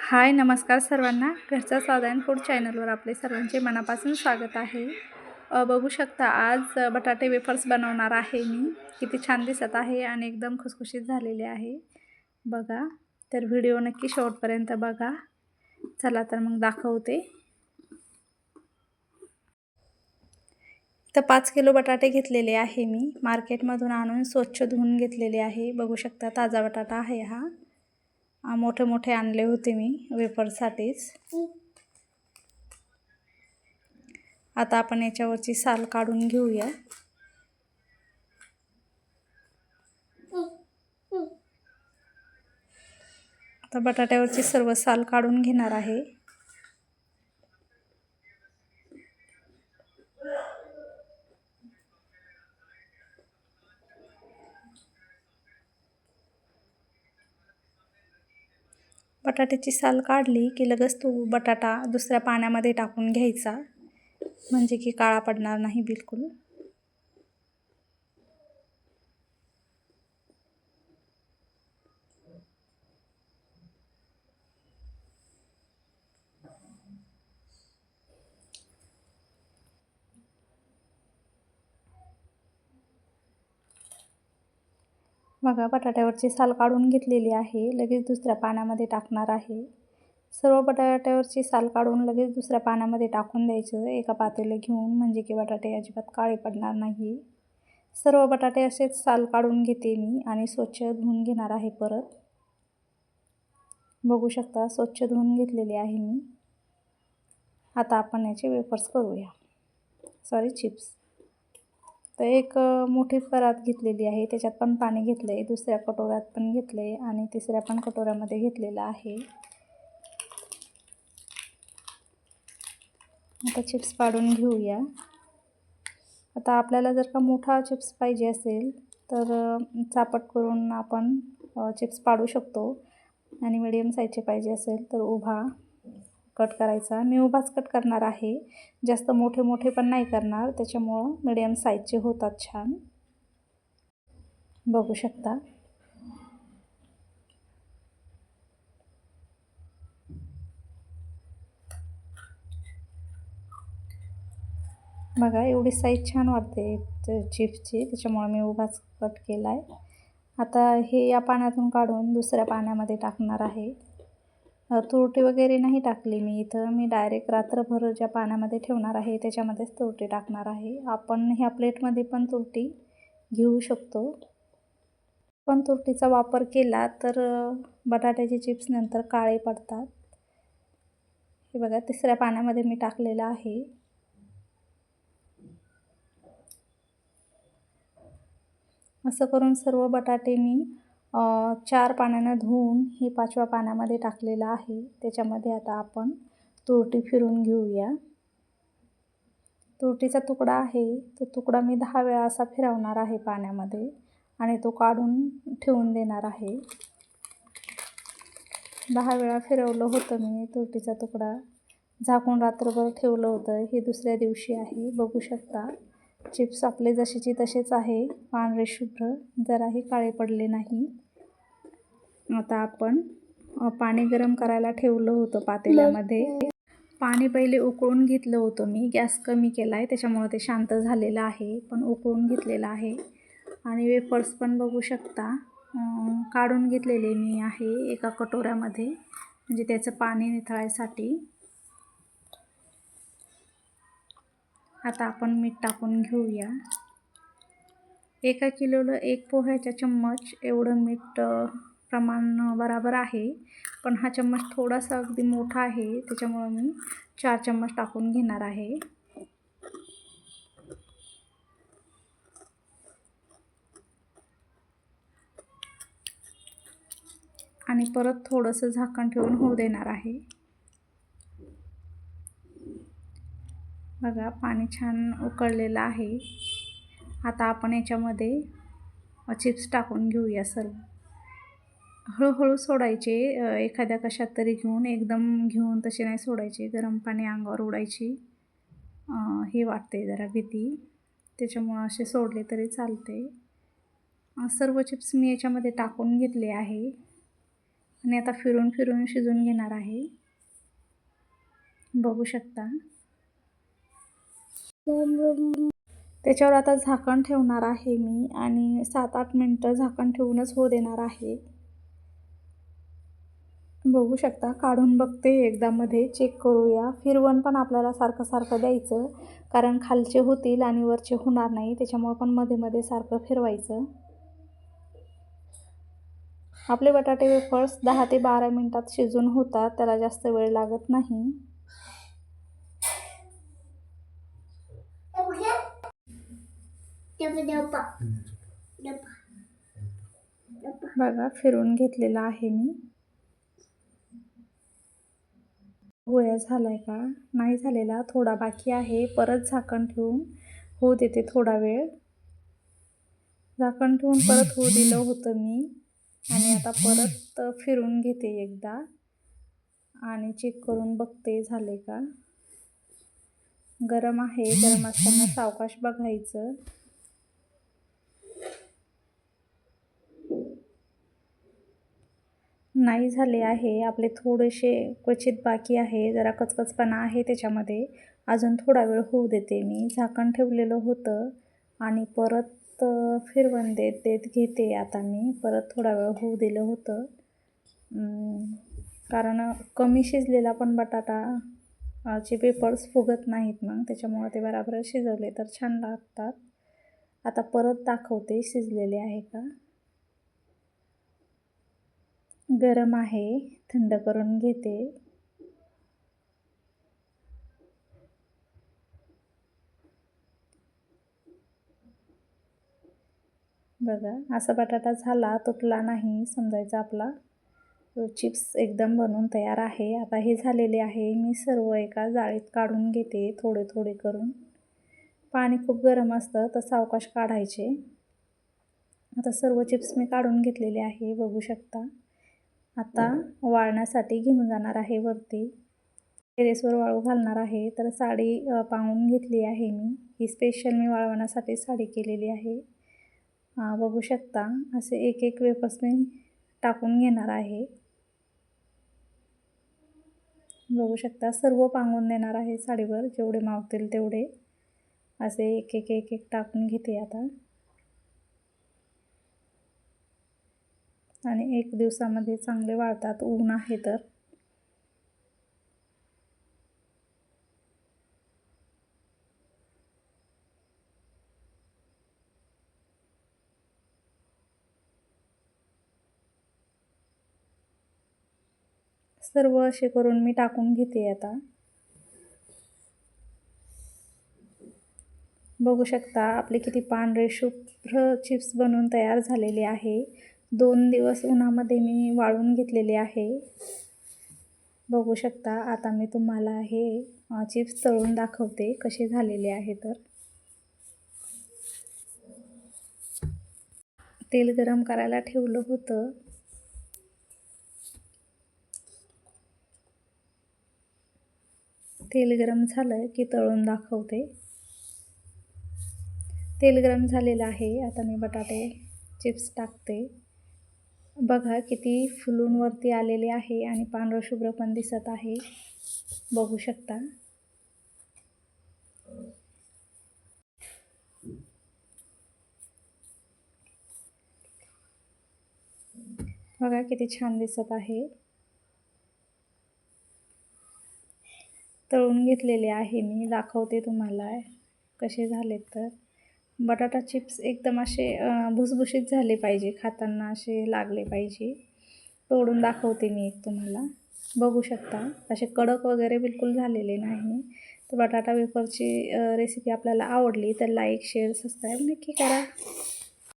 हाय नमस्कार सर्वांना. घरचा स्वाद अँड फूड चॅनलवर आपले सर्वांचे मनापासून स्वागत आहे. बघू शकता आज बटाटे वेफर्स बनवणार आहे मी. किती छान दिसत आहे आणि एकदम खुसखुशीत झालेले आहे बघा. तर व्हिडिओ नक्की शेवटपर्यंत बघा. चला तर मग दाखवते. तर 5 किलो बटाटे घेतलेले आहे मी. मार्केटमधून आणून स्वच्छ धुवून घेतलेले आहे. बघू शकता ताजा बटाटा आहे हा. मोठे मोठे आणले होते मी वेफरसाठीच. आता आपण याच्यावरची साल काढून घेऊया. आता बटाट्यावरची सर्व साल काढून घेणार आहे. बटाट्याची साल काढली की लगेच तो बटाटा दुसऱ्या पाण्यामध्ये टाकून घ्यायचा, म्हणजे की काळा पडणार नाही बिलकुल. बघा बटाट्यावरची साल काढून घेतलेली आहे. लगेच दुसऱ्या पाण्यामध्ये टाकणार आहे. सर्व बटाट्यावरची साल काढून लगेच दुसऱ्या पाण्यामध्ये टाकून द्यायचं एका पातेलं घेऊन, म्हणजे की बटाटे अजिबात काळे पडणार नाही. सर्व बटाटे असेच साल काढून घेते मी आणि स्वच्छ धुवून घेणार आहे परत. बघू शकता स्वच्छ धुवून घेतलेले आहे मी. आता आपण याचे वेफर्स करूया, चिप्स. तर एक मोठी परात घेतलेली आहे, त्याच्यात पण पाणी घेतलं आहे, दुसऱ्या कटोऱ्यात पण घेतलं आहे आणि तिसऱ्या पण कटोऱ्यामध्ये घेतलेलं आहे. आता चिप्स पाडून घेऊया. आता आपल्याला जर का मोठा चिप्स पाहिजे असेल तर चापट करून आपण चिप्स पाडू शकतो आणि मीडियम साईजचे पाहिजे असेल तर उभा कट करायचा. मी उभाच कट करणार आहे, जास्त मोठे मोठे पण नाही करणार, त्याच्यामुळं मीडियम साईजचे होतात छान. बघू शकता. बघा एवढी साईज छान वाटते चिप्सची, त्याच्यामुळे मी उभाच कट केला आहे. आता हे या पाण्यातून काढून दुसऱ्या पाण्यामध्ये टाकणार आहे. तुरटी वगैरे नाही टाकली मी इथं. मी डायरेक्ट रात्रभर ज्या पाण्यामध्ये ठेवणार आहे त्याच्यामध्येच तुरटी टाकणार आहे. आपण ह्या प्लेटमध्ये पण तुरटी घेऊ शकतो, पण तुरटीचा वापर केला तर बटाट्याचे चिप्स नंतर काळे पडतात. हे बघा तिसऱ्या पाण्यामध्ये मी टाकलेलं आहे. असं करून सर्व बटाटे मी 4 पाण्यानं धुवून ही 5व्या पाण्यामध्ये टाकलेलं आहे. त्याच्यामध्ये आता आपण तुरटी फिरून घेऊया. तुरटीचा तुकडा आहे, तो तुकडा मी 10 वेळा असा फिरवणार आहे पाण्यामध्ये आणि तो काढून ठेवून देणार आहे. 10 वेळा फिरवलं होतं मी तुरटीचा तुकडा, झाकून रात्रभर ठेवलं होतं. हे दुसऱ्या दिवशी आहे. बघू शकता चिप्स आपले जसेचे तसेच आहे, पांढरे शुभ्र, जराही काळे पडले नाही. आता आपण पाणी गरम करायला ठेवलं होतं पातेल्यामध्ये. पाणी पहिले उकळून घेतलं होतं मी. गॅस कमी केला आहे त्याच्यामुळे ते शांत झालेलं आहे, पण उकळून घेतलेलं आहे. आणि वेफर्स पण बघू शकता काढून घेतलेले मी आहे एका कटोऱ्यामध्ये, म्हणजे त्याचं पाणी निथळायसाठी. आता आपण मीठ टाकून घेऊया. 1 किलोला 1 पोह्याचा चम्मच एवढं मीठ प्रमाण बराबर आहे, पण हा चम्मच थोडासा अगदी मोठा आहे, त्याच्यामुळं मी 4 चम्मच टाकून घेणार आहे. आणि परत थोडंसं झाकण ठेवून होऊ देणार आहे. बघा पाणी छान उकळलेलं आहे. आता आपण याच्यामध्ये चिप्स टाकून घेऊया सर्व. हळूहळू सोडायचे, एखाद्या कशात तरी घेऊन, एकदम घेऊन तसे नाही सोडायचे. गरम पाणी अंगावर उडायची हे वाटते जरा भीती, त्याच्यामुळं असे सोडले तरी चालते. सर्व चिप्स मी याच्यामध्ये टाकून घेतले आहे आणि आता फिरून फिरून शिजवून घेणार आहे. बघू शकता. त्याच्यावर आता झाकण ठेवणार आहे मी आणि 7-8 मिनटं झाकण ठेवूनच होऊ देणार आहे. बघू शकता, काढून बघते एकदा मध्ये, चेक करूया. फिरवण पण आपल्याला सारखं सारखं द्यायचं, कारण खालचे होतील आणि वरचे होणार नाही, त्याच्यामुळे पण मध्ये मध्ये सारखं फिरवायचं. आपले बटाटे वेफर्स 10 ते 12 मिनटात शिजून होतात, त्याला जास्त वेळ लागत नाही. बघा, फिरून घेतलेला आहे मी. गोळा झालाय का? नाही झालेला, थोडा बाकी आहे. परत झाकण ठेवून होऊ देते थोडा वेळ. झाकण ठेवून परत होऊ दिलं होतं मी आणि आता परत फिरून घेते एकदा आणि चेक करून बघते झाले का. गरम आहे, गरम असताना सावकाश बघायचं. नाही झाले आहे आपले, थोडेसे क्वचित बाकी आहे, जरा कचकचपणा आहे त्याच्यामध्ये. अजून थोडा वेळ होऊ देते मी. झाकण ठेवलेलं होतं आणि परत फिरवण देत देत घेते आता मी. परत थोडा वेळ होऊ दिलं होतं, कारण कमी शिजलेला पण बटाटा चे वेफर्स फुगत नाहीत मग, त्याच्यामुळे ते बराबर शिजवले तर छान लागतात. आता परत दाखवते शिजलेले आहे का. गरम आहे, थंड करून घेते. बघा, असा बटाटा झाला, तुटला नाही समजायचा आपला. चिप्स एकदम बनवून तयार आहे. आता हे झालेले आहे. मी सर्व एका जाळीत काढून घेते थोडे थोडे करून. पाणी खूप गरम असतं तर सावकाश काढायचे. आता सर्व चिप्स मी काढून घेतलेले आहे, बघू शकता. आता वाळण्यासाठी घेऊन जाणार आहे वरती. टेरेसवर वाळू घालणार आहे. तर साडी पांगून घेतली आहे मी. ही स्पेशल मी वाळवण्यासाठी साडी केलेली आहे. बघू शकता, असे एक एक वेफर्स मी टाकून घेणार आहे. बघू शकता, सर्व पांगून देणार आहे साडीवर, जेवढे मावतील तेवढे. असे एक एक एक एक टाकून घेते आता. आणि 1 दिवसामध्ये चांगले वाळतात, ऊन आहे तर. सर्व असे करून मी टाकून घेते आता. बघू शकता, आपले किती पांढरे शुभ्र चिप्स बनवून तयार झालेले आहे. 2 दिवस उन्हामध्ये मी वाळून घेतलेले आहे. बघू शकता, आता मी तुम्हाला हे चिप्स तळून दाखवते कसे झालेले आहे तर. तेल गरम करायला ठेवलं होतं. तेल गरम झालं की तळून दाखवते. तेल गरम झालेलं आहे. आता मी बटाटे चिप्स टाकते. बघा, किती फुलून वरती आलेले आहे आणि पांढरं शुभ्र पण दिसत आहे, बघू शकता. बघा किती छान दिसत आहे. तळून घेतलेले आहे मी, दाखवते तुम्हाला कसे झालेत तर. बटाटा चिप्स एकदम असे भुसभुशीत झाले पाहिजे, खाताना असे लागले पाहिजे. तोडून दाखवते मी एक तुम्हाला, बघू शकता. असे कडक वगैरे बिलकुल झालेले नाही. तर बटाटा वेफरची रेसिपी आपल्याला आवडली तर लाईक, शेअर, सबस्क्राईब नक्की करा.